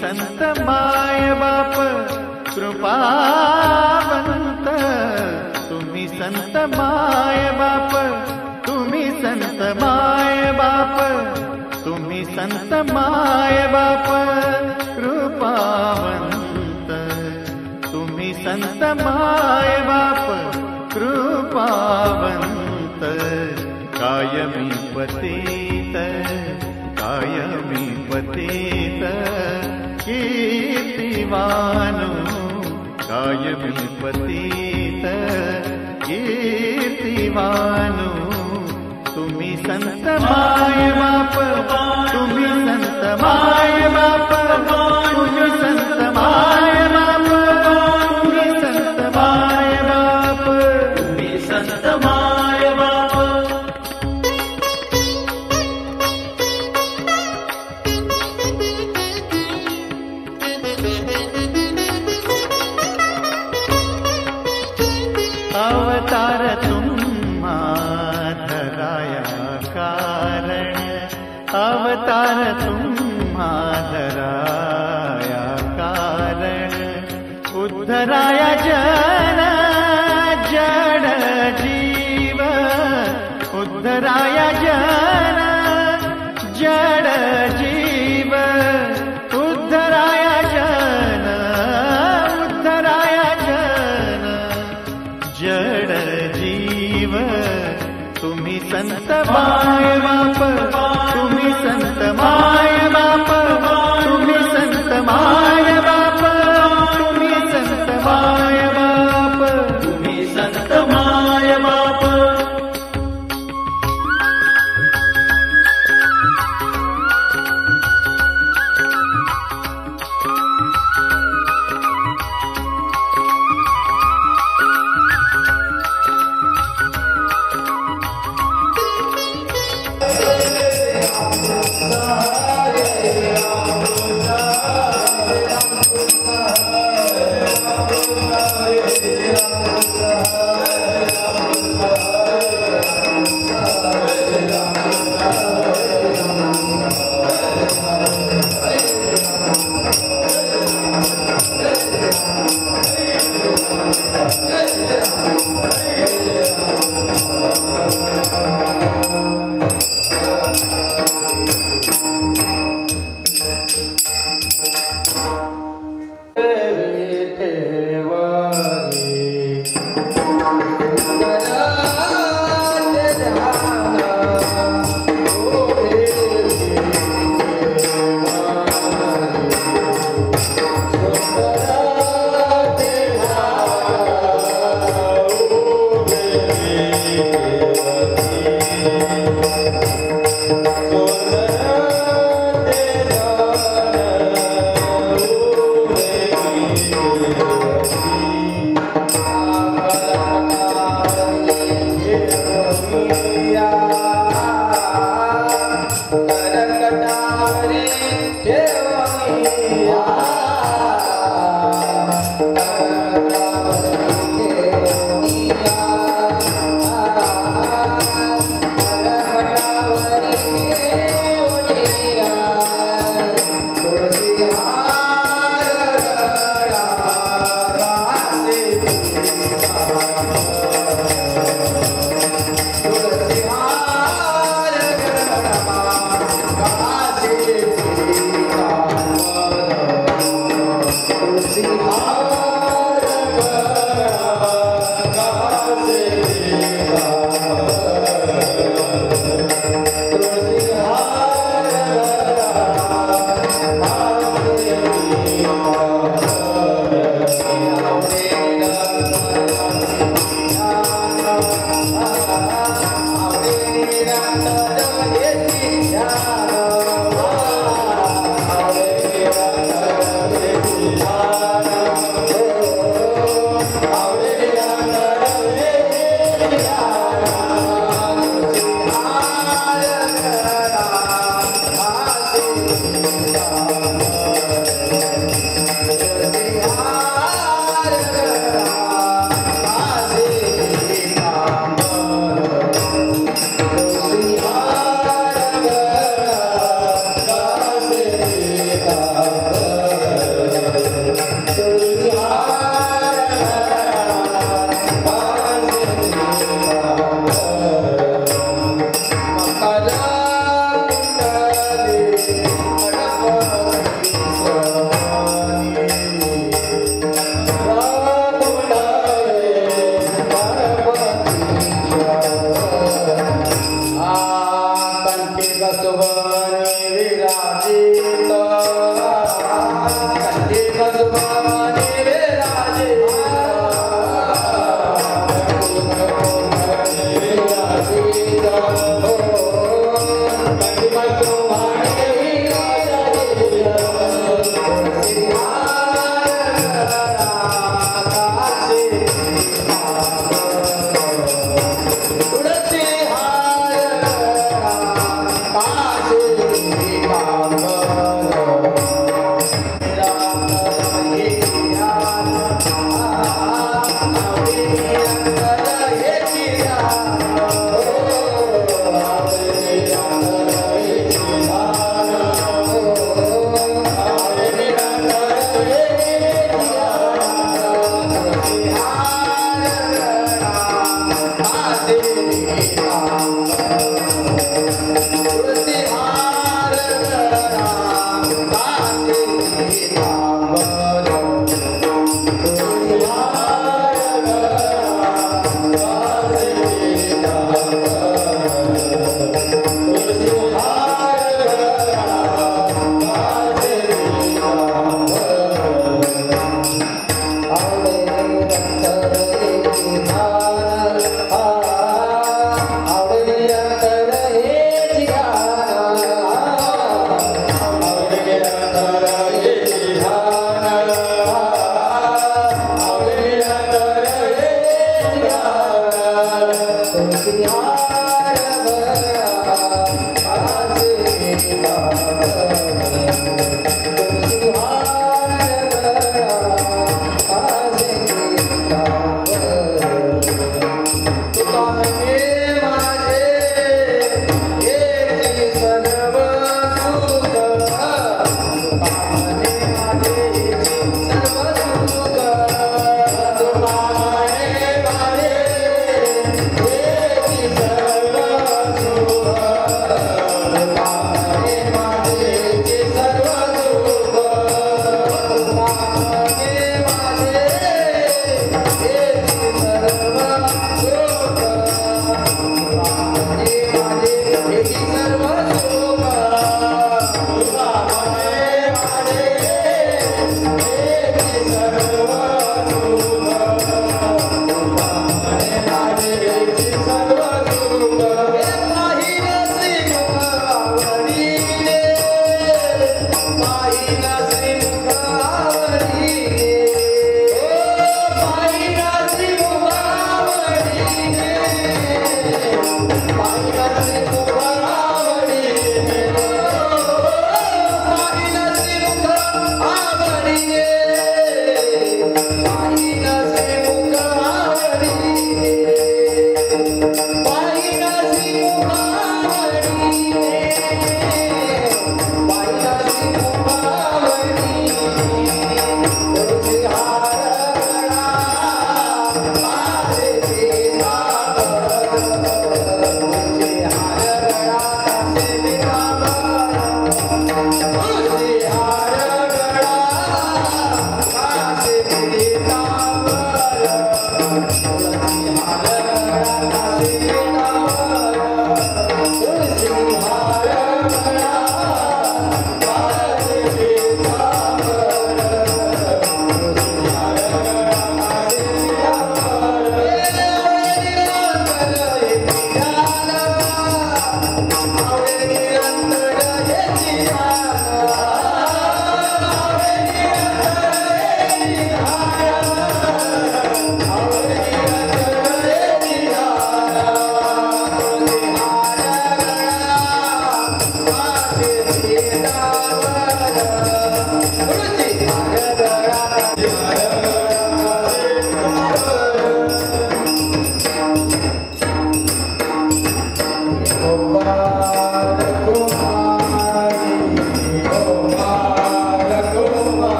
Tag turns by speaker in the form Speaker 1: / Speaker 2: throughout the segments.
Speaker 1: संत माय बाप कृपावंत, तुम्ही संत माय बाप, तुम्ही संत माय बाप, तुम्ही संत माय बाप कृपावंत, तुम्ही संत माय बाप कृपावंत, कायमी पतित कायमी पतित कीर्तिवानो, कायमी पतित कीर्तिवानो, तुम्ही संत माय बाप, तुम्ही संत माय बाप, तुम्ही संत माय बाप, तुम्ही संत माय बाप, तुम्ही संत माय बाप. अवतार तुम्हा धराया कारण, अवतार तुम्हा धराया कारण, उद्धराया जन जड जीव, उद्धराया जन जड जीव, उद्धराया जन, उद्धराया जन जड जीव, तुम्ही संत माय बाप, तुम्ही संत माय बाप, तुम्ही संत माय बाप, तुम्ही संत माय बाप, तुम्ही संत माय बाप.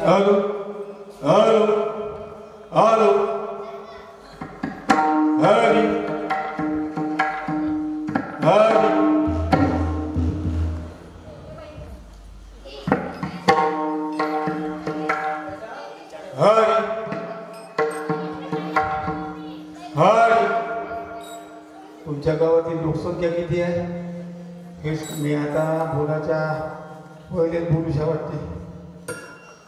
Speaker 2: Hello hello hello Hari Hari Hari Hari. तुमच्या गावातील लोकसंख्या किती आहे हेच मी आता बोलाच्या पहिलेच बोलूशा वाटते.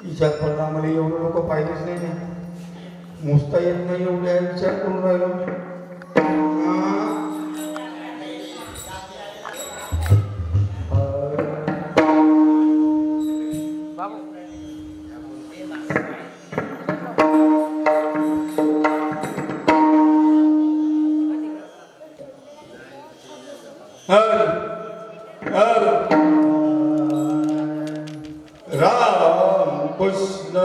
Speaker 2: विचार पडला मला एवढं लोक पाहिलेच नाही ना मोजता येत नाही एवढ्या विचार करून राहिलो मी. राम कृष्ण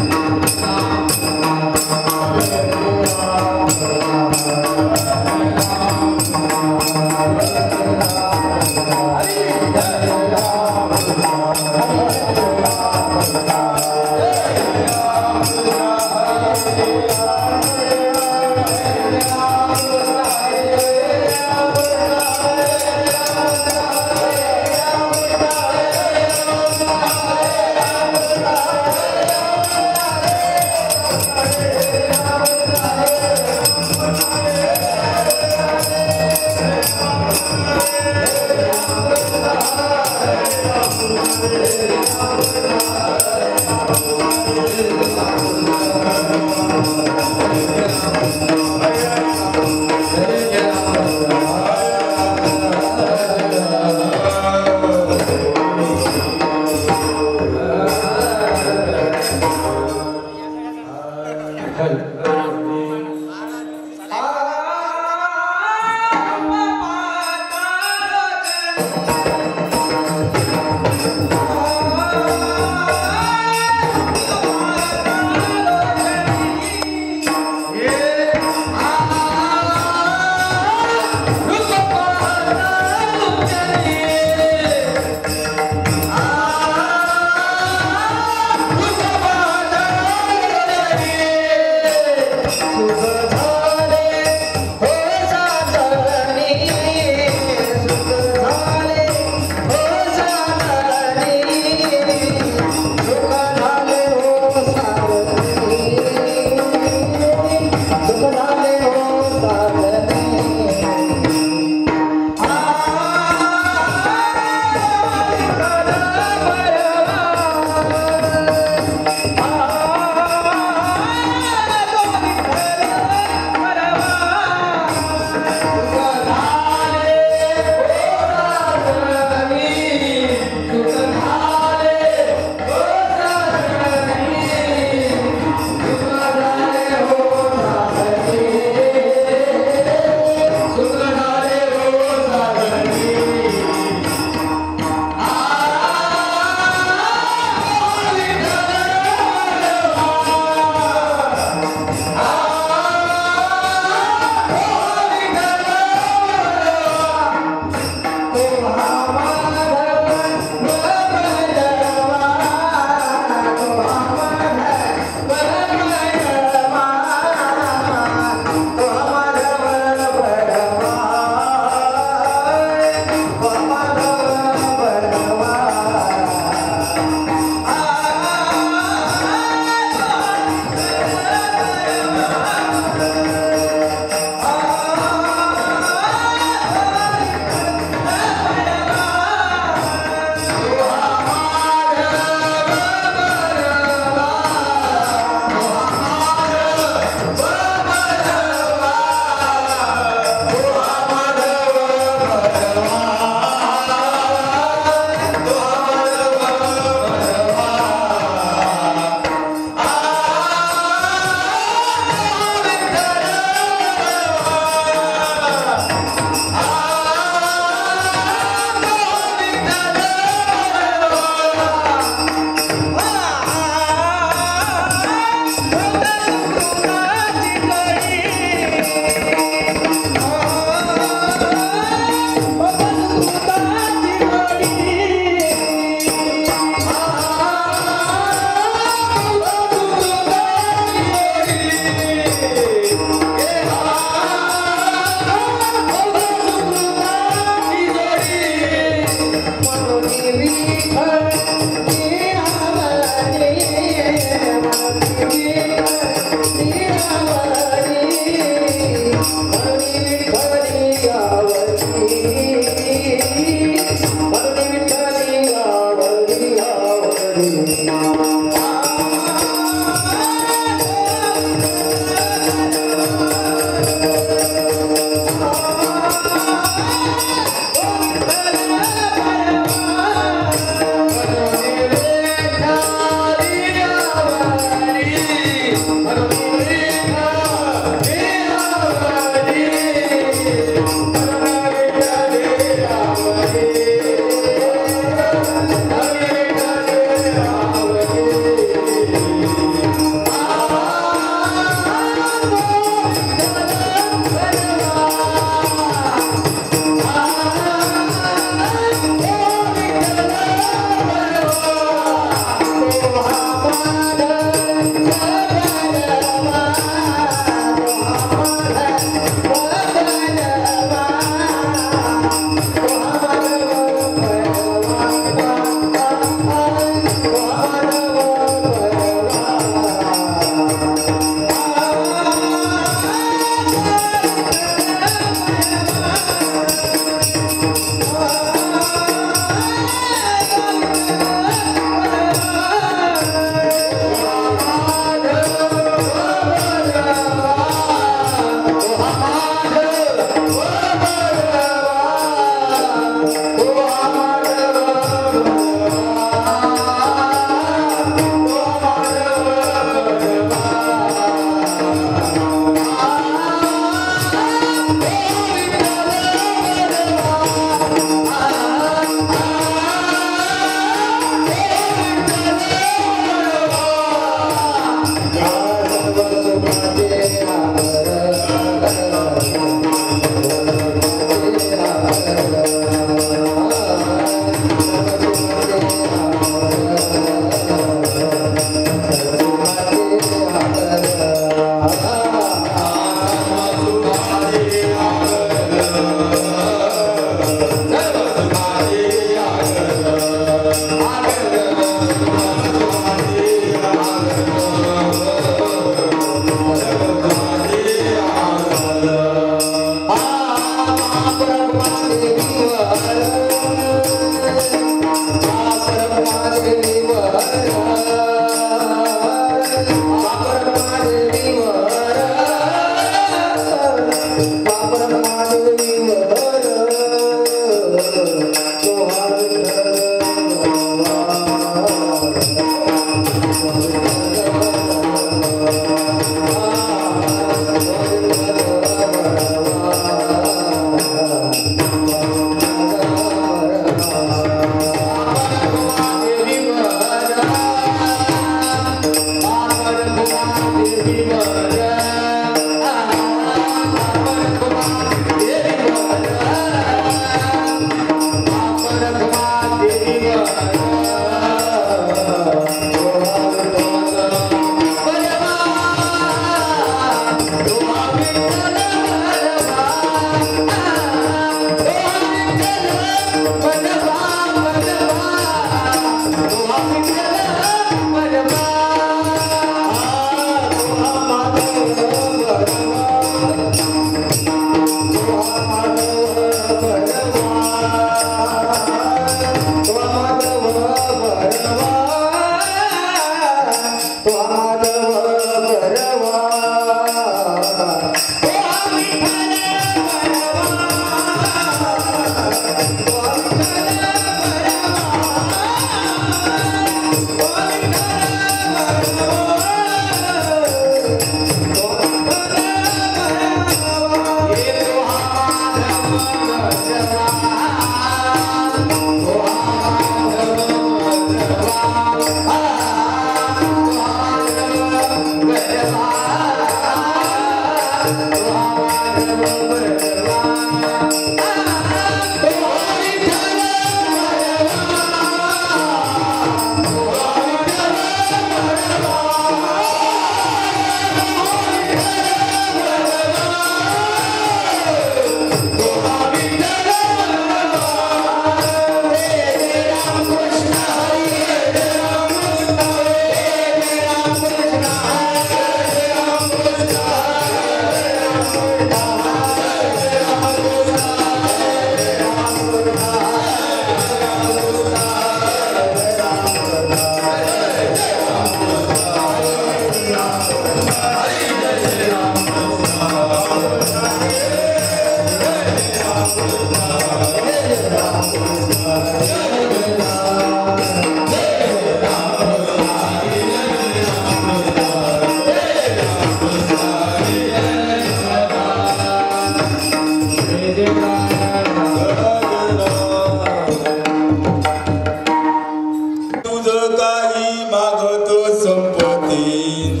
Speaker 3: तुझं काही मागतो संपत्ती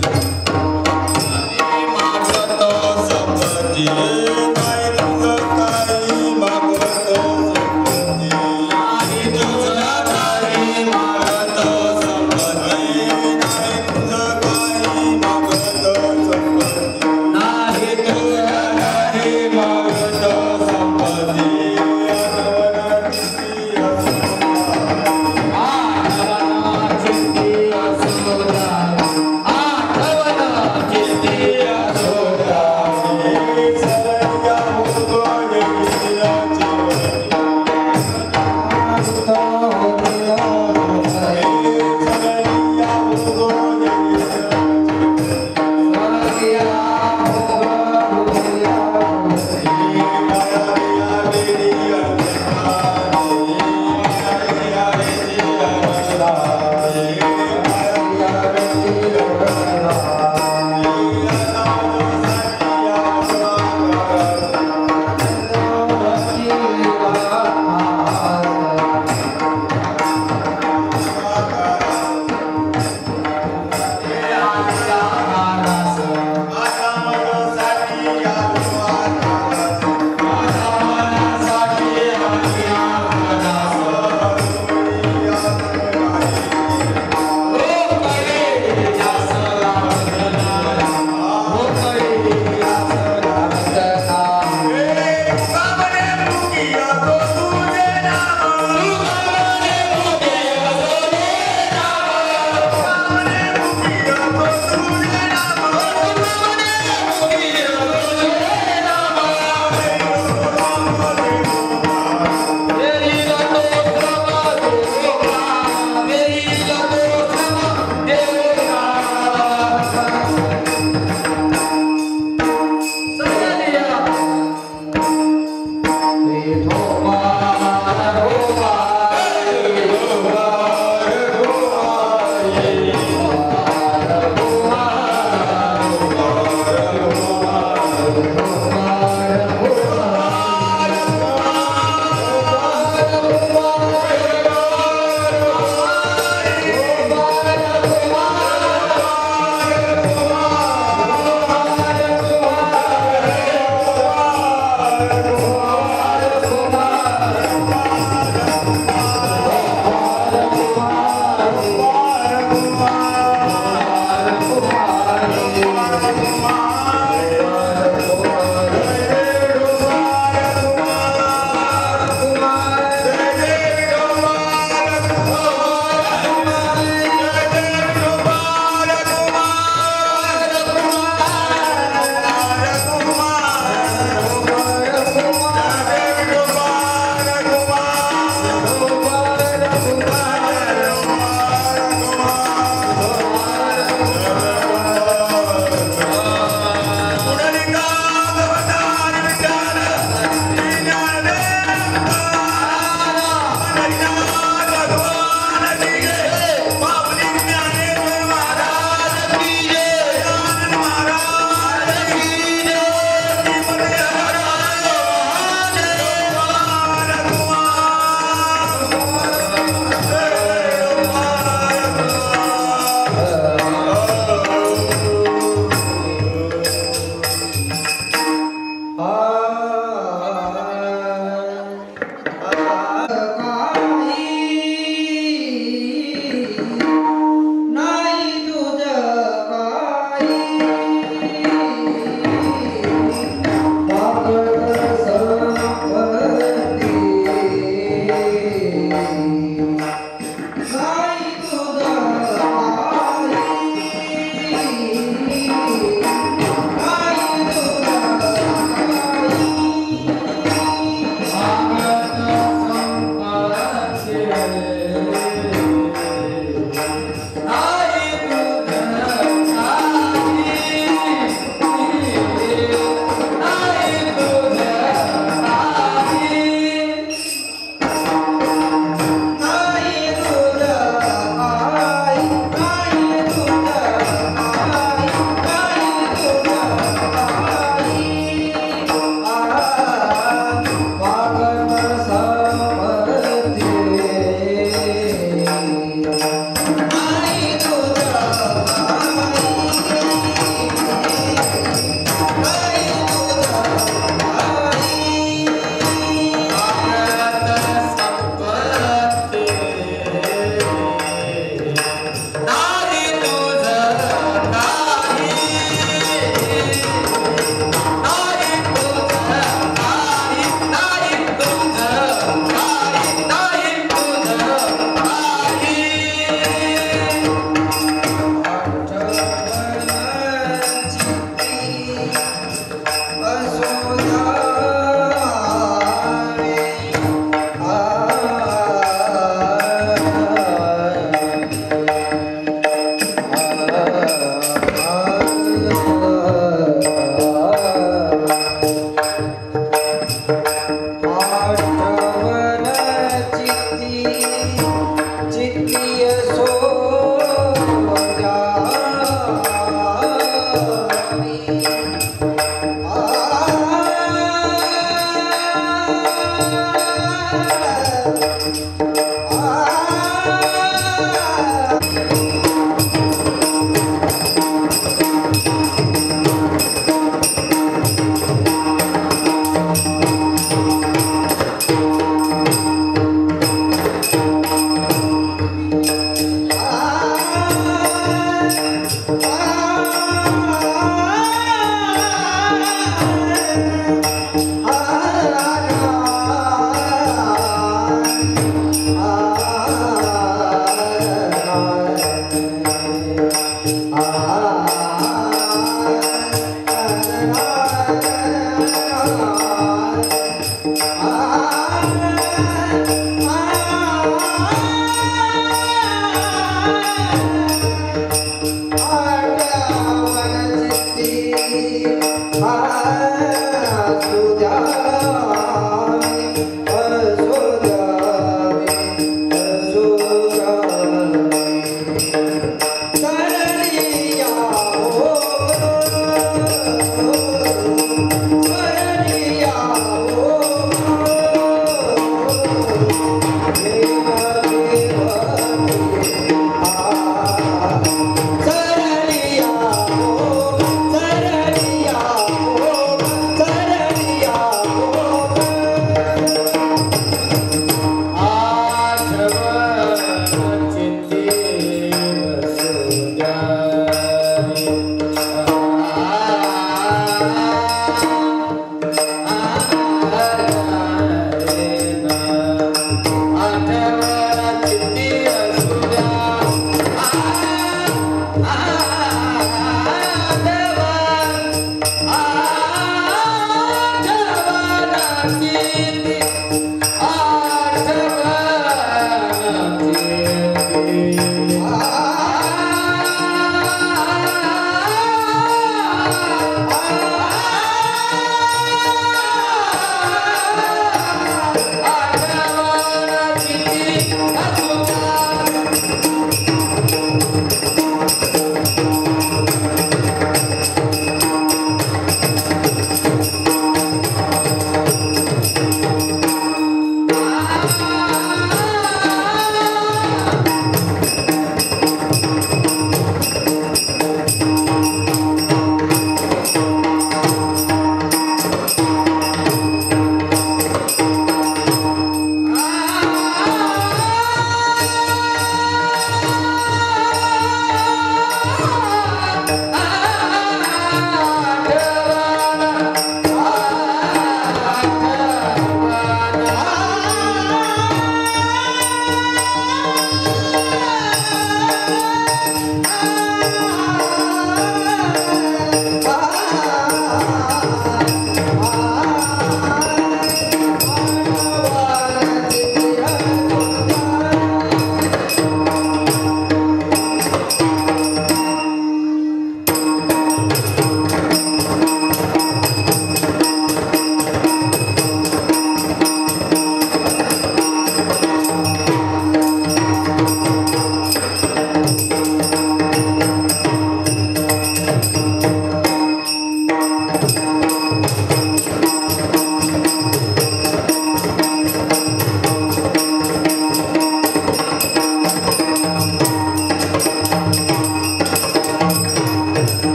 Speaker 3: मागतो संपत्ती नाही तुझं काही मागतो संपत्ती नाही तुझं काही मागतो संपत्ती नाही तुझं काही मागतो संपत्ती नाही तुझं काही मागतो संपत्ती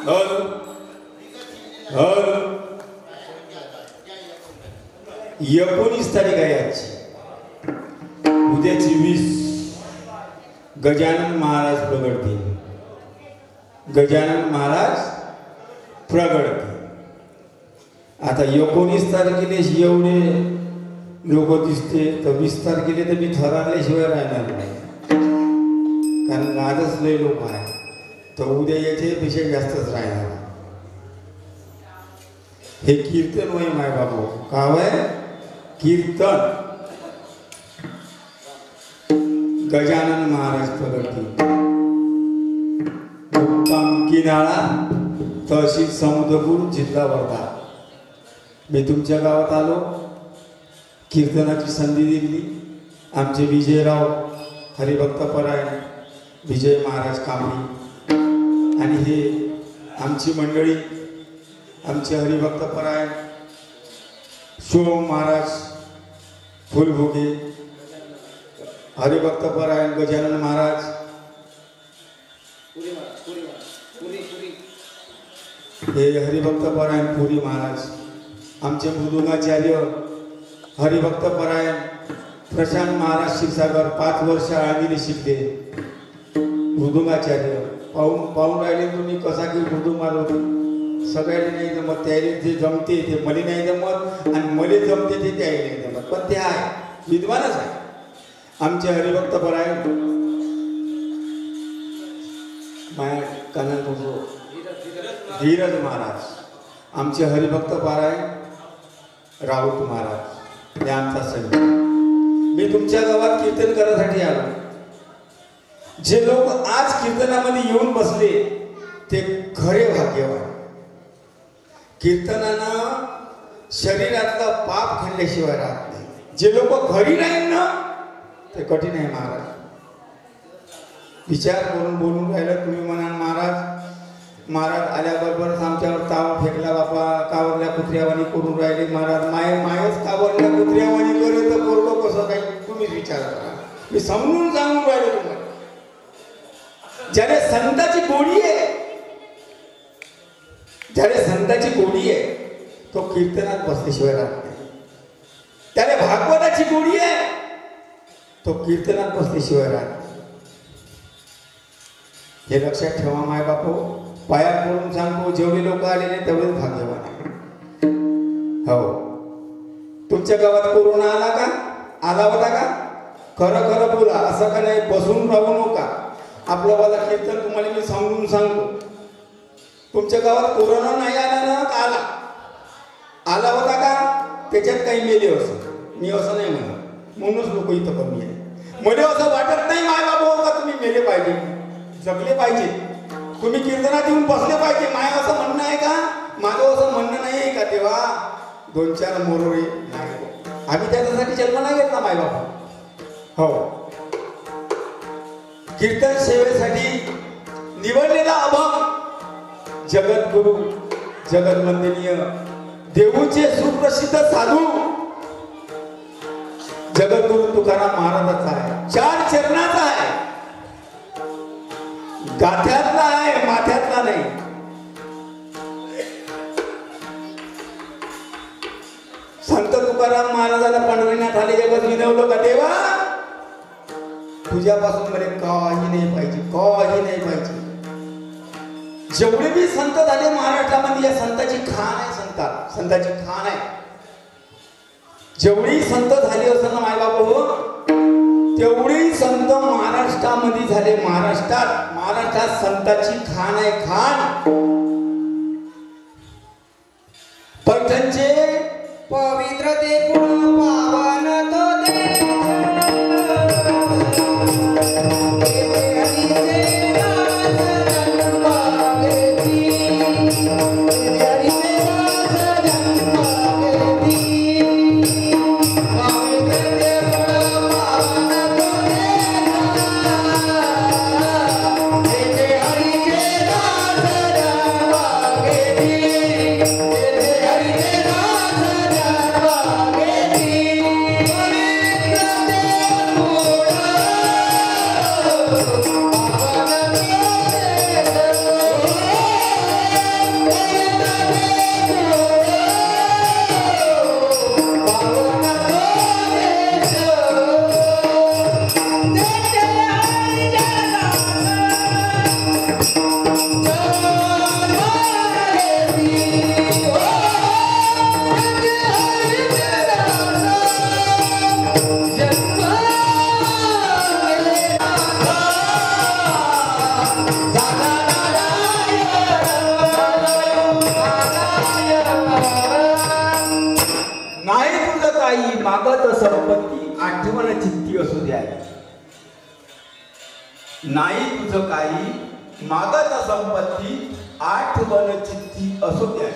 Speaker 2: हॅलो हॅलो 19 तारीख आहे आजची. उद्या 24 गजानन महाराज प्रगटतील. गजानन महाराज प्रगटतील. आता 19 तारखेला एवढे लोक दिसते तर 20 तारखेला तर मी थरारल्याशिवाय राहणार नाही, कारण आजच लय लोक आहे. तर उद्या याच्यापेक्षा जास्तच राहणार. हे कीर्तन होय माय बाबू. काय आहे कीर्तन. गजानन महाराज प्रगटतील. मुक्काम किनाळा, तहसील समुद्रपूर, जिल्हा वर्धा. मी तुमच्या गावात आलो, कीर्तनाची संधी दिली. आमचे विजयराव हरिभक्तपरायण विजय महाराज कांबळी आणि हे आमची मंडळी, आमचे हरिभक्तपरायण शिवम महाराज फुलभोगे, हरिभक्तपरायण गजानन महाराज, हे हरिभक्तपरायण पुरी महाराज, आमचे मृदुंगाचार्य हरिभक्तपरायण प्रशांत महाराज क्षीरसागर 5 वर्ष आळंदीने शिकले. मृदुंगाचार्य पाहून राहिले तुम्ही कसा की मृदुंग मारवतो. सगळ्यांनी नाही जमत, त्याला जे जमते ते मले नाही जमत आणि मले जमते ते त्याला नाही जमत, पण ते आहे विद्वानच आहे. आमचे हरिभक्तपरायण माया कानात धीरज महाराज, आमचे हरिभक्तपरायण राऊत महाराज, हे आमचा संघ. मी तुमच्या गावात कीर्तन करण्यासाठी आलो. जे लोक आज कीर्तनामध्ये येऊन बसले ते खरे भाग्यवान. कीर्तनानं शरीरातला पाप खणल्याशिवाय राहत नाही. जे लोक घरी नाही ना ते कठीण आहे महाराज. विचार करून बोलून राहिलं तुम्ही म्हणाल महाराज आल्याबरोबरच आमच्यावर ताव फेकला बापा, कावरल्या कुत्र्यावानी करून राहिले महाराज. मायच कावरल्या कुत्र्यावानी करे तर बोललो कसं काही तुम्हीच विचार करा. मी समजून सांगून राहिलो तुम्हाला. ज्याने संताची गोडी आहे, ज्याने संताची गोडी आहे तो कीर्तनात बसल्याशिवाय राहत नाही. त्याने भागवताची गोडी आहे तो कीर्तनात बसल्याशिवाय राहत नाही. हे लक्षात ठेवा माय बापू. पाया पडून सांगतो, जेवढे लोक आलेले तेवढेच भाग्यवान आहे. हो, तुमच्या गावात कोरोना आला का? आला होता का? खरं खरं बोला. असं का नाही बसून राहू नका. आपलं वाला कीर्तन तुम्हाला मी सांगून सांगतो. तुमच्या गावात कोरोना नाही आला ना? आला होता का? त्याच्यात काही मेले असं. मी असं नाही म्हणत, म्हणूनच लोक इथं कमी आहे. मला असं वाटत नाही माय बाबा का तुम्ही मेले पाहिजे, जगले पाहिजे, तुम्ही कीर्तनात येऊन बसले पाहिजे. माय असं म्हणणं आहे का? माझं असं म्हणणं नाही आहे का? तेव्हा 2-4 मोरोळे नाही. आम्ही त्याच्यासाठी जन्म नाही घेतला माय बाबा. हो, कीर्तन सेवेसाठी निवडलेला अभंग जगद्गुरु जगदवंदनीय देऊचे सुप्रसिद्ध साधू जगद्गुरु तुकाराम महाराजांचा आहे. 4 चरणाचा आहे. गाथ्यातला आहे, माथ्यातला नाही. संत तुकाराम महाराजाला पंढरीनाथ आले जगत विनवलं का देवा तुझ्यापासून मला काही नाही पाहिजे, काही नाही पाहिजे. जेवढे बी संत झाले महाराष्ट्रामध्ये या संताची खान आहे. संताची खान आहे. जेवढी संत झाली असं ना माय बाबू तेवढी संत महाराष्ट्रामध्ये झाले. महाराष्ट्रात संताची खान आहे. खान पैठणचे
Speaker 4: पवित्र ते पावन तो
Speaker 3: Yeah.
Speaker 2: मागत संपत्ती आठवण चित्ती असू द्या. नाही तुझं काही मागत संपत्ती आठवण चित्ती असू द्या.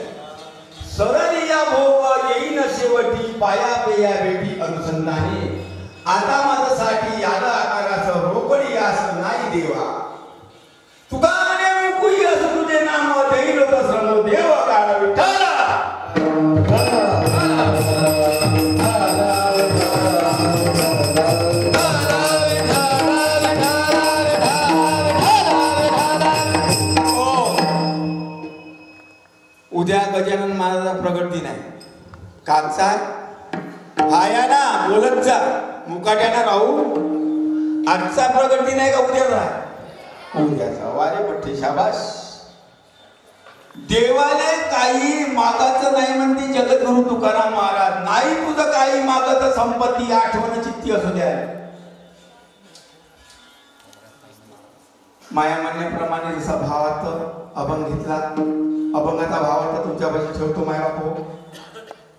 Speaker 2: सरली या भोग येईन शेवटी पाया पेया बेटी अनुसंधाने. आता माझ्यासाठी याद आकाराचं रोकडी यास नाही देवा. तुका मुकुई असं तुझे नाम देईल श्रम देव काळ विठ्ठल. उद्या गजानन महाराजाचा प्रगट दिन आहे. कागचा हाया ना बोलत जा मुकाट्याना राहू. आजचा प्रगट दिन आहे का उद्याचा? उद्याचा. वारे पठ्ठे शाबास. देवाने काही मागायचं नाही म्हणते जगद्गुरु तुकाराम महाराज. नाही तुझं काही मागत संपत्ती आठवण चित्ती असू द्या. माया म्हणण्याप्रमाणे जसा भावार्थ अभंग घेतला, अभंगाचा भावार्थ तुमच्यापाशी ठेवतो माया बापू.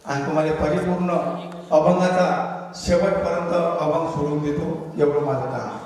Speaker 2: आणि तुम्हाला परिपूर्ण अभंगाचा शेवटपर्यंत अभंग सोडून देतो. एवढं माझं काम.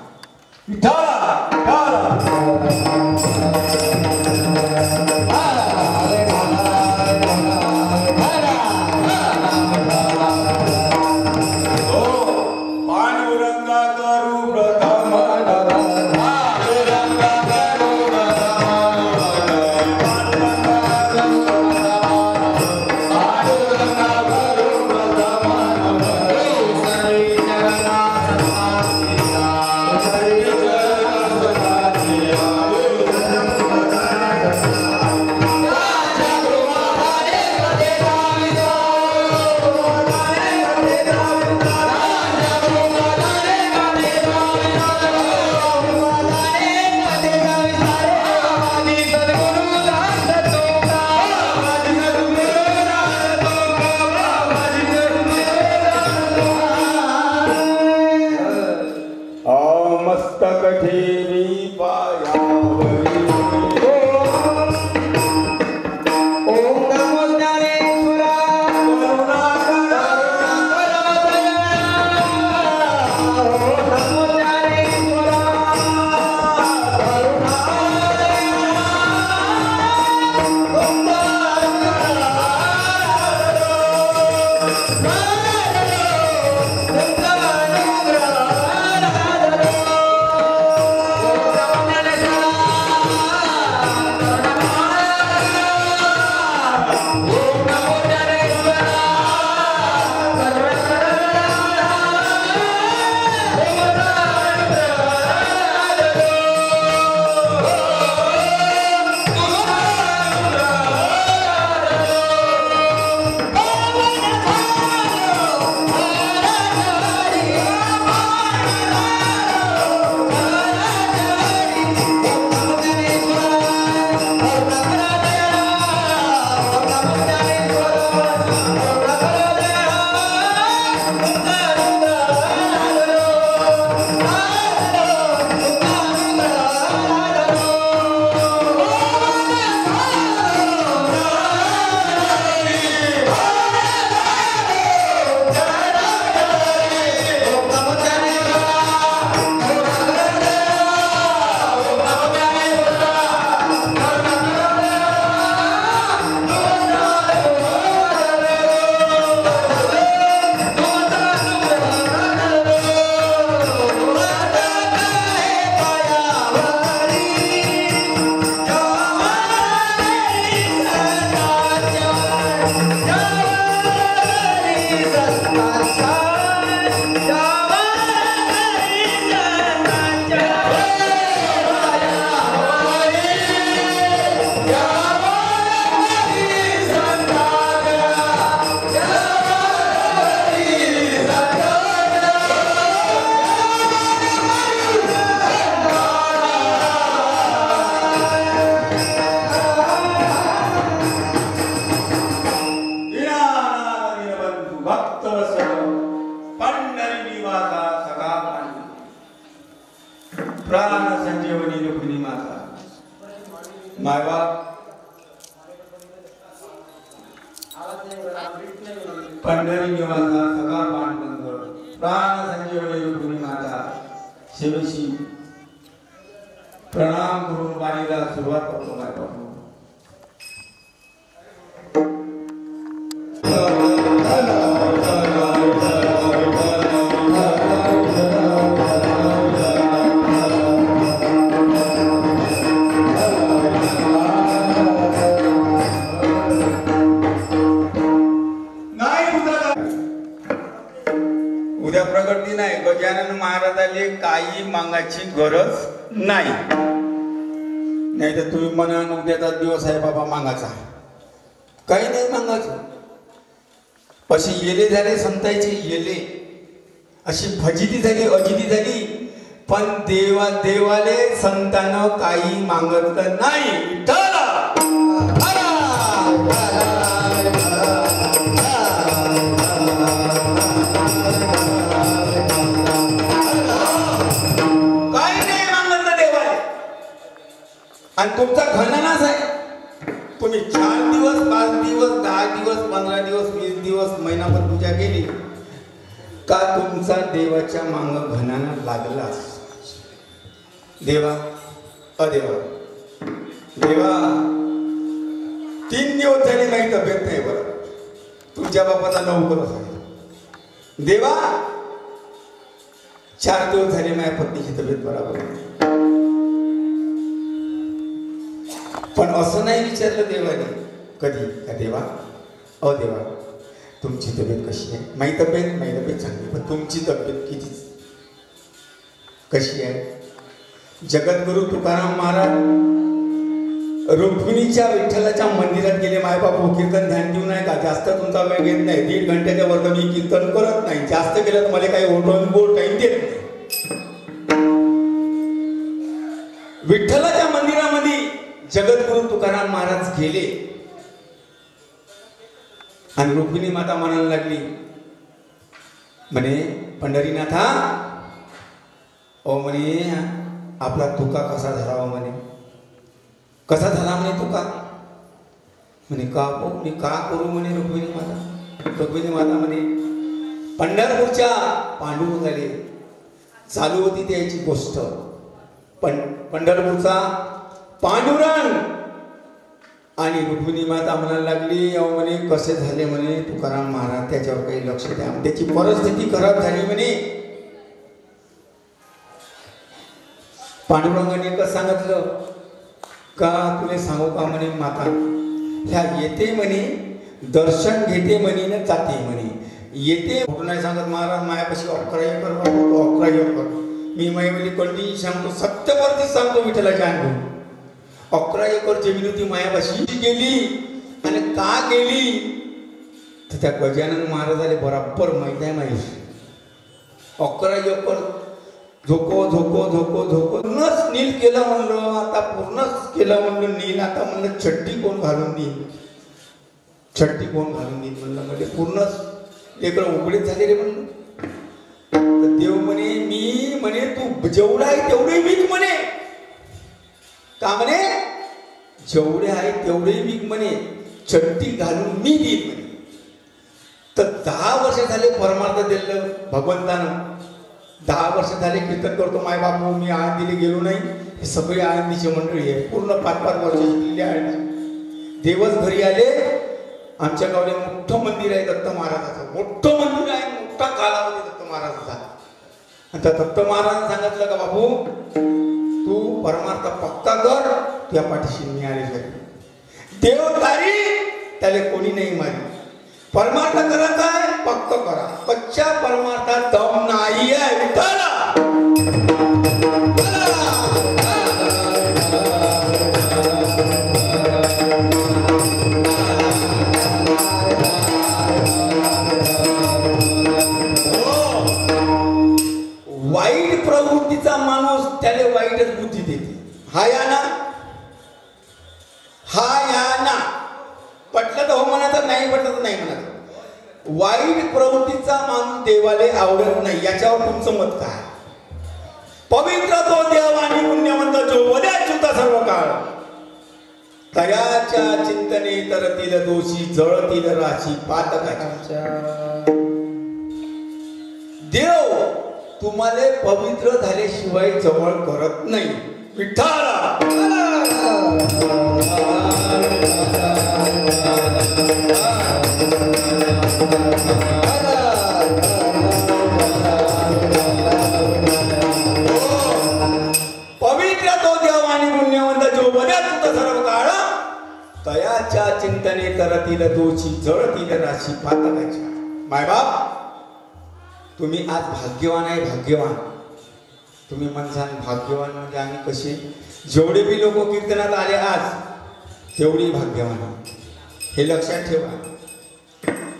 Speaker 2: पंढरी निवासा सखा प्राण संजीवनी रुक्मिणी माता सेवेशी प्रणाम करून वाणीला सुरुवात करतो माझ्या बाबू. उद्या प्रगती नाही. गजानन महाराजाले काही मागायची गरज नाही. नाही तर तुम्ही म्हणा उद्याचा दिवस आहे बाबा मागायचा. काही नाही मागायचं. अशी येले झाले संतांचे येले, अशी फजिती झाली अजिती झाली. पण देवाले संतानं काही मागतलं नाही. आणि तुमचा घननाच आहे. तुम्ही 4 दिवस 5 दिवस 10 दिवस 15 दिवस 20 दिवस महिनाभर पूजा केली का तुमचा देवाच्या मांग घनाना लागलाच. देवा अदेवा देवा 3 दिवस झाले काही तब्येत नाही बरं. तुमच्या बापाचा लवकरच आहे. देवा 4 दिवस झाले माझ्या पत्नीची तब्येत बरोबर नाही. पण असं नाही विचारलं देवाने कधी का देवा अ देवा तुमची तब्येत कशी आहे. माझी तब्येत चांगली, पण तुमची तब्येत किती कशी आहे. जगद्गुरु तुकाराम महाराज रुक्मिणीच्या विठ्ठलाच्या मंदिरात गेले. मायबापू कीर्तन ध्यान देऊ नाही का. जास्त तुमचा वेळ घेत नाही. 1.5 घंट्याच्या वर्ग मी कीर्तन करत नाही. जास्त केलं तर मला काही ओढून बोल टाइम देत नाही. विठ्ठलाच्या मंदिरामध्ये जगद्गुरु तुकाराम महाराज गेले आणि रुक्मिणी माता म्हणायला लागली म्हणे पंढरीनाथा ओ म्हणे आपला तुका कसा झाला म्हणे. कसा झाला म्हणे तुका. म्हणे का मी का करू म्हणे रुक्मिणी माता म्हणे पंढरपूरच्या पांडुरंगाले चालू होती त्याची गोष्ट. पण पंढरपूरचा पांडुरंग आणि रुक्मिणी माता म्हणायला लागली अहो म्हणे कसे झाले म्हणे तुकाराम महाराज त्याच्यावर काही लक्ष द्या. त्याची परिस्थिती खराब झाली म्हणे. पांडुरंगाने एकच सांगितलं का तुला सांगू का म्हणे माता ह्या येते म्हणे दर्शन घेते म्हणे ना जाते म्हणे. येते कुठं नाही सांगत महाराज मायापाशी 11 एकर 11 एकर मी मायामध्ये कंटिन्यू सांगतो सत्यवरती सांगतो विठ्ठलाच्या अनुभव. 11 एकर जमीन होती मायापाशी. गेली आणि का गेली तर त्या गजानन महाराजाला बरोबर माहित आहे. माहिती 11 एकर झोको झोको झोको झोको पूर्णच नील केलं म्हणलं. आता पूर्णच केलं म्हणलं नील. आता म्हणलं चट्टी कोण घालून देईल. चट्टी कोण घालून देईल म्हणलं. म्हणजे पूर्णच लेकरं उघडीत झाले रे म्हणलं. तर देव म्हणे मी म्हणे तू जेवढा आहे तेवढे विक म्हणे. का म्हणे जेवढे आहे तेवढे विक म्हणे. चट्टी घालून मी देईल म्हणे. तर 10 वर्ष झाले परमार्थ दिलं भगवंतानं. 10 वर्ष झाले कीर्तन करतो माय बापू. मी आळंदीला गेलो नाही. हे सगळे आळंदीची मंडळी आहे. पूर्ण 5-5 वर्ष शिकलेली आळंदी. देवच घरी आले. आमच्या गावाला मोठं मंदिर आहे दत्त महाराजाचं. मोठं मंदिर आहे. मोठा कालावधी दत्त महाराजाचा. आणि त्या दत्त महाराजांनी सांगितलं का बापू तू परमार्थ पक्का कर. तुझ्या पाठीशी मी आले. देव तारी त्याला कोणी नाही मारी. परमार्थ करायचा आहे पक्क करा. कच्च्या परमार्थात दम नाही आहे. वाईट प्रवृत्तीचा माणूस त्याला वाईटच बुद्धी देते. हा या ना पटलं तर हो म्हणायचं, नाही पटलं तर नाही म्हणायचं. वाईट प्रवृत्तीचा माणूस देवाले आवडत नाही. याच्यावर तुमचं मत काय. पवित्र तो देव आणि पुण्यवंत जो वद्याच्युत सर्व काळ. तयाच्या चिंतने तरतील दोषी जळतील राशी पातकाच्या. देव तुम्हाला पवित्र झाल्याशिवाय जवळ करत नाही. विठ्ठला पवित्र तो देव आणि पुण्यवंत जो बऱ्याच होता सर्व काळ तयाच्या चिंतने करतील दोषी जळतील राशी पातकाच्या. मायबाप तुम्ही आज भाग्यवान आहे. भाग्यवान तुम्ही म्हणसान भाग्यवान म्हणजे आम्ही कसे जेवढे बी लोक कीर्तनात आले आज तेवढी भाग्यवान हे लक्षात ठेवा.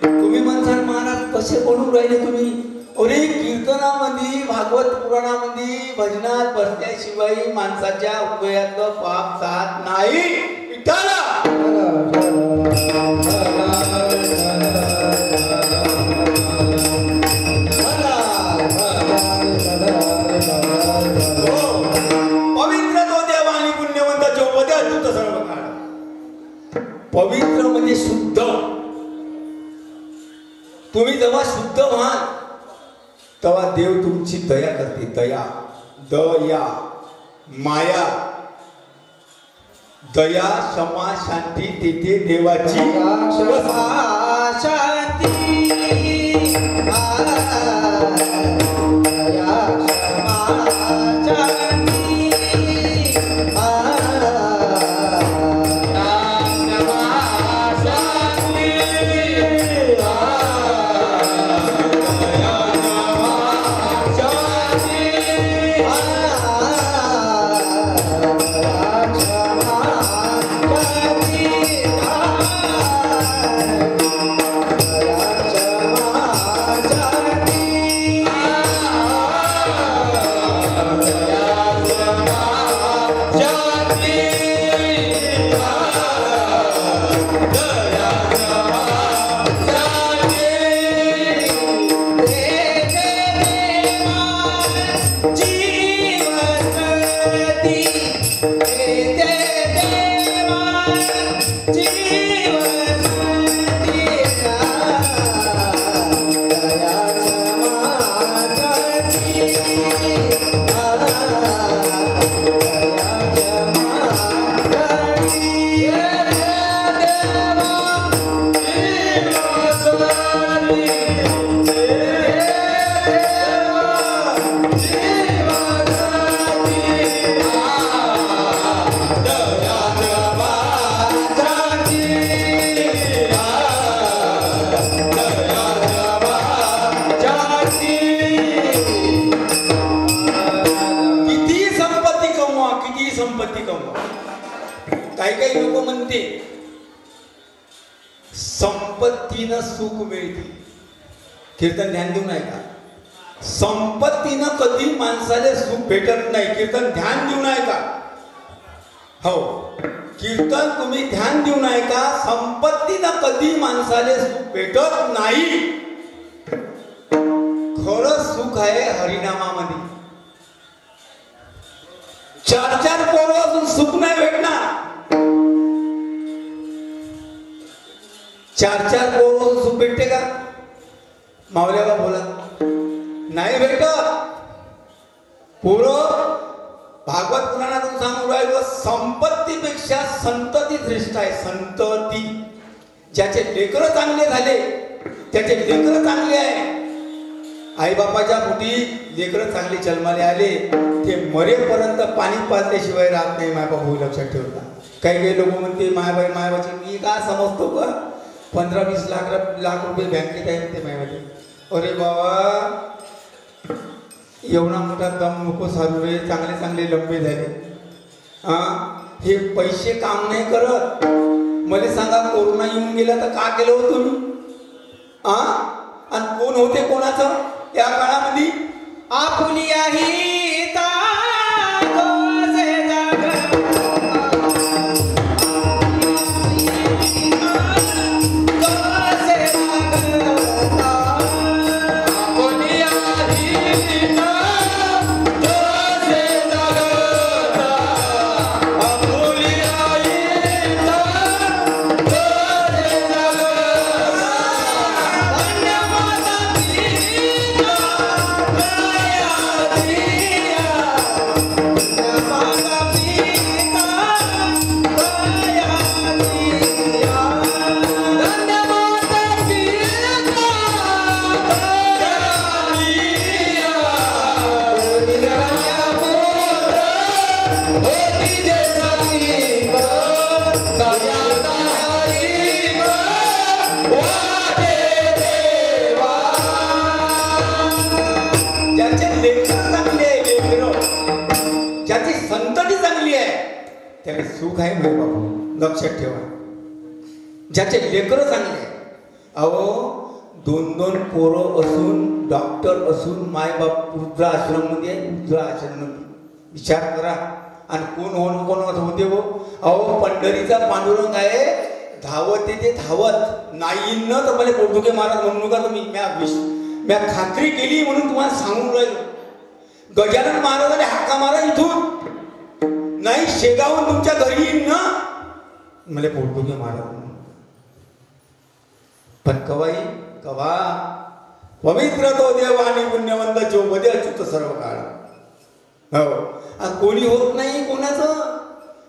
Speaker 2: तुम्ही म्हणसान महाराज कसे बनून राहिले तुम्ही. अरे कीर्तनामध्ये भागवत पुराणामध्ये भजनात बसल्याशिवाय माणसाच्या हृदयातलं पाप जात नाही. विठ्ठला पवित्र तो देव आणि पुण्यवंत जो बदल तू सर्व काळ. पवित्र म्हणजे शुद्ध. तुम्ही जेव्हा शुद्ध व्हाल तेव्हा देव तुमची दया करते. दया दया माया दया क्षमा शांती तेथे देवाची शांती. संपत्तीनं सुख मिळते. कीर्तन ध्यान देऊ नाही का. संपत्तीनं कधी माणसाला सुख भेटत नाही. कीर्तन ध्यान देऊ नाही का. हो कीर्तन तुम्ही ध्यान देऊ नाही का. संपत्तीनं कधी माणसाला सुख भेटत नाही. खरं सुख आहे हरिनामामध्ये. 4 पोरं अजून सुख नाही भेटणार. 4 पोरं सुख भेटते का. मावल्याला बोला नाही भेटत. पोरं भागवत पुराणातून सांगू राहिलो संपत्तीपेक्षा संतती श्रेष्ठ आहे. संतती ज्याचे लेकरं चांगले झाले त्याचे लेकरं चांगले आहे. आई बापाच्या पोटी लेकरं चांगले जन्माले आले ते मरेपर्यंत पाणी पाजल्याशिवाय राहत नाही. मायबाप होऊ लक्षात ठेवता. काही लोक म्हणते मायाबाई मायाबाची मी का समजतो का 15-20 लाख रुपये बँकेत आहे म्हणते मायाबाई. अरे बाबा एवढा मोठा दम नको सारू रे. चांगले चांगले लंबे झाले. हे पैसे काम नाही करत. मला सांगा कोरोना येऊन गेला तर का केलं होतं तुम्ही. आणि कोण होते कोणाचं या काळामध्ये.
Speaker 4: आपुली आहे
Speaker 2: ज्याचे लेकर चांगले आहे, लेकर ज्याची संतती चांगली आहे त्याला सुख आहे म्हणे बाबू, लक्षात ठेवा. ज्याचे लेकर चांगले आहे, अहो 2-2 पोरं असून डॉक्टर असून मायबाप वृद्धाश्रम मध्ये विचार करा. आणि कोण होते हो. अहो पंढरीचा पांडुरंग आहे, धावत येते धावत नाही न तर मला पोर्तुगे महाराज म्हणू नका तुम्ही. म्या खात्री केली म्हणून तुम्हाला सांगून राहिलो. गजानन महाराजाने हाका मारा इथून नाही शेगावून तुमच्या घरी येईन ना मला पोर्तुगे महाराज. पण कवा पवित्र तो देव आणि पुण्यवंत जो मध्ये अच्युत सर्व काळ. हो कोणी होत नाही कोणाचं,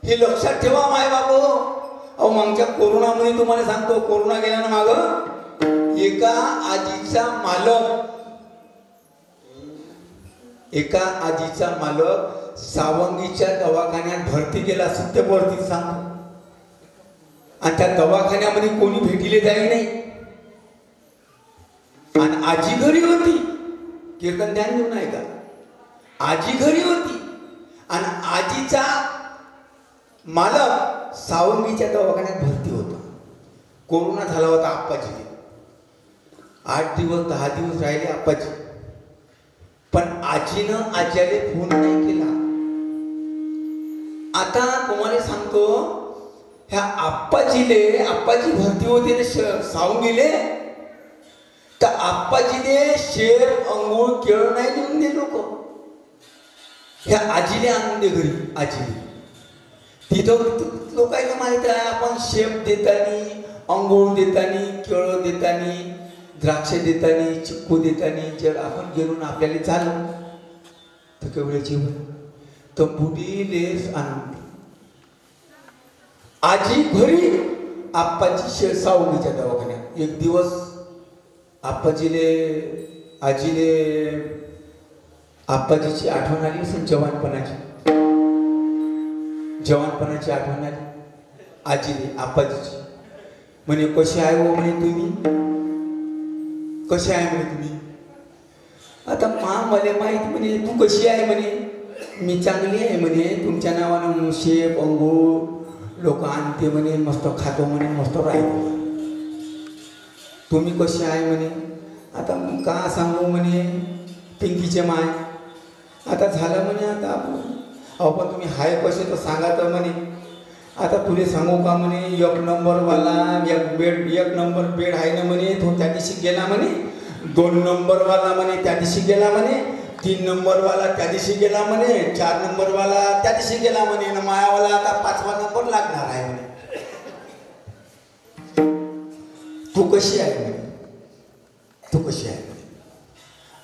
Speaker 2: हे लक्षात ठेवा माय बाबो. अहो मागच्या कोरोनामध्ये तुम्हाला सांगतो, कोरोना गेला ना माग, एका आजीचा मालक सावंगीच्या दवाखान्यात भरती केला, सत्यभरती सांगतो. आणि त्या दवाखान्यामध्ये कोणी भेटीले जाई नाही. आणि आजी घरी होती, कीर्तन ध्यान देऊ नाही का, आजी घरी होती. आणि आजीचा मालक सावंगीच्या दवाखान्यात भरती होता. कोरोना झाला होता आप्पाजी. 8 दिवस 10 दिवस राहिले आप्पाजी. पण आजीनं आज्याले फोन नाही केला. आता तुम्हाला सांगतो, ह्या आप्पाजी भरती होते ना सावंगीले, तर आप्पाजीने शेप अंघोळ केळ नाही देऊन दे लोक. ह्या आजीने आणून दे घरी. आजीने तिथं लोकांना माहित आहे, आपण शेप देतानी, अंघोळ देतानी, केळ देतानी, द्राक्ष देतानी, चिक्कू देतानी जर आपण गेलो ना आपल्याला झालं तर केवढे जीवन. तर बुडीलेस आणून आजी घरी, आप्पाची सावंगीच्या दवाखान्यात. एक दिवस आप्पाजीची आठवण आली असेल, जवानपणाची आठवण आली आजीने आप्पाजीची. म्हणे कशी आहे हो म्हणे तुम्ही, कशी आहे म्हणे तुम्ही. आता मला माहित म्हणे तू कशी आहे म्हणे. मी चांगली आहे म्हणे, तुमच्या नावानं शेप अंघोळ लोक आणते म्हणे, मस्त खातो म्हणे, मस्त राहतो. तुम्ही कशी आहे म्हणे. आता का सांगू म्हणे पिंकीचे माय. आता झालं म्हणे आता आपण. अहो पण तुम्ही हाय कसे तर सांगा तर म्हणे. आता तुले सांगू का म्हणे, 1 नंबरवाला एक नंबर बेड आहे ना म्हणे, तो त्या दिवशी गेला म्हणे. 2 नंबरवाला म्हणे त्या दिवशी गेला म्हणे. 3 नंबरवाला त्या दिवशी गेला म्हणे. 4 नंबरवाला त्या दिवशी गेला म्हणे. ना मायावाला आता 5वा नंबर लागणार आहे म्हणे. तू कशी आहे म्हणे, तू कशी आहे म्हणे.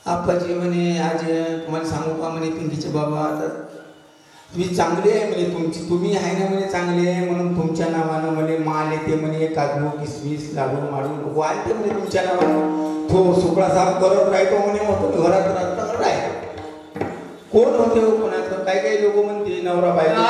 Speaker 2: आप्पाजी म्हणे आज तुम्हाला सांगू का म्हणे पिंकीचे बाबा, आता तुम्ही चांगले आहे म्हणे, तुम्ही आहे ना म्हणे चांगले आहे म्हणून तुमच्या नावानं म्हणे माल येते म्हणे, काजू किसमिस लाडू माडू वाढते म्हणे तुमच्या नावानं. तो सुकळा साफ करत राहतो म्हणे, मग घरात राहतो. कोण होते हो कोणाचं. काही लोक म्हणते नवरा बायको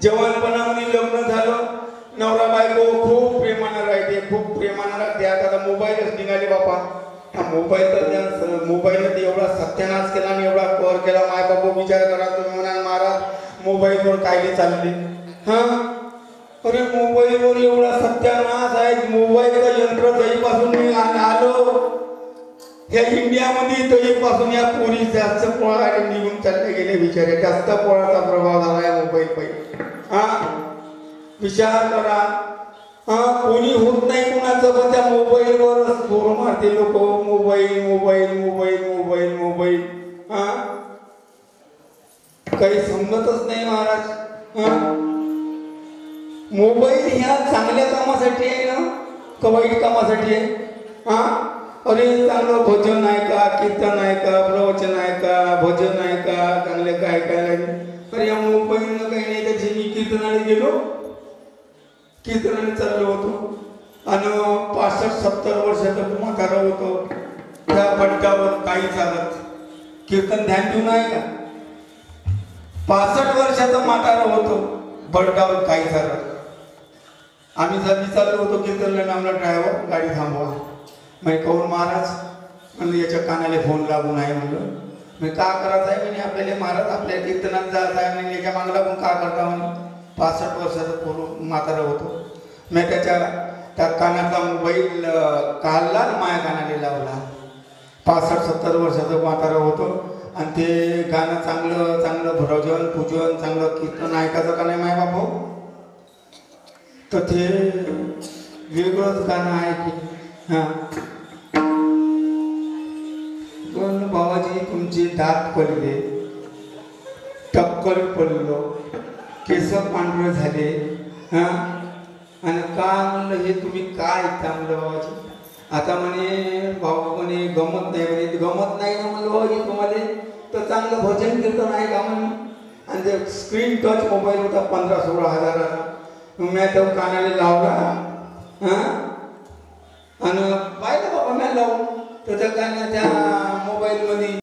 Speaker 2: जवानपणामध्ये लग्न झालं, नवरा बायको खूप प्रेमानं राहते, खूप प्रेमानं राहते. आता मोबाईलच निघाले बापा. हा मोबाईल तर मोबाईलनं ते एवढा सत्यानाश केला आणि एवढा कर केला. माय बाबा विचार करा तुम्ही म्हणाल महाराज मोबाईलवर काय चालले. हा अरे मोबाईलवर एवढा सत्यानाश आहे. मोबाईलचं यंत्र तरीपासून मी आलो ह्या इंडियामध्ये तरीपासून या पोरी जास्त पोळाने निघून चालले गेले बिचारे. जास्त पोळाचा प्रभाव झाला आहे मोबाईल पहिले. हा विचार करा. हा कोणी होत नाही कोणाचं, पण त्या मोबाईलवर जोर मारते लोक. Mobile mobile mobile mobile mobile. हा काही समजतच नाही महाराज. हा मोबाईल ह्या चांगल्या कामासाठी आहे ना का वाईट कामासाठी आहे. हा अरे चांगलं भजन आहे का, कीर्तन आहे का, प्रवचन आहे का, भजन आहे का, चांगले काय काय लागेल. अरे या मोबाईलनं काही नाही. त्याची मी कीर्तनाने गेलो, कीर्तनाने चाललो होतो आणि 65-70 वर्षाचं म्हातारा होतो. त्या पट्ट्यावर काही चालत कीर्तन ध्यान देऊन आहे का. 65 वर्षाचा म्हातारा होतो, बडगावर काही चालत. आम्ही जर चाललो होतो कीर्तनला, आम्हाला ड्रायव्हर गाडी थांबवा. मी कहून महाराज म्हणजे याच्या कानाला फोन लागून आहे म्हणलं. मी का करायचं आहे म्हणजे आपल्याला महाराज आपल्या कीर्तनात जायचं आहे म्हणजे याच्या मागं लागून का करता म्हणे. 65 वर्षाचा पोरं म्हातारा होतो. मी त्या कानाचा मोबाईल काढला आणि माझ्या कानाला लावला. 65-70 वर्षाचा म्हातारा होतो आणि ते गाणं चांगलं चांगलं भजन पूजन चांगलं कीर्तन ऐकायचं का नाही माय बापू. तर ते वेगळंच गाणं आहे की. हां पण बाबाजी तुमचे दात पडले, टक्कल पडलो, केस पांढरे झाले. हां आणि का म्हणलं हे तुम्ही काय ऐकता म्हणलं बाबाजी. आता म्हणे भाऊ म्हणे गमत नाही म्हणे. गमत नाही ना म्हणलं बाबाजी तुम्हाला. तर चांगलं भजन कीर्तन आहे का म्हणे. आणि ते स्क्रीन टच मोबाईल होता 15-16 हजाराचा. मी तो कानाला लावला. हां आणि पाहिलं बाबा मी लावून तर त्या मोबाईलमध्ये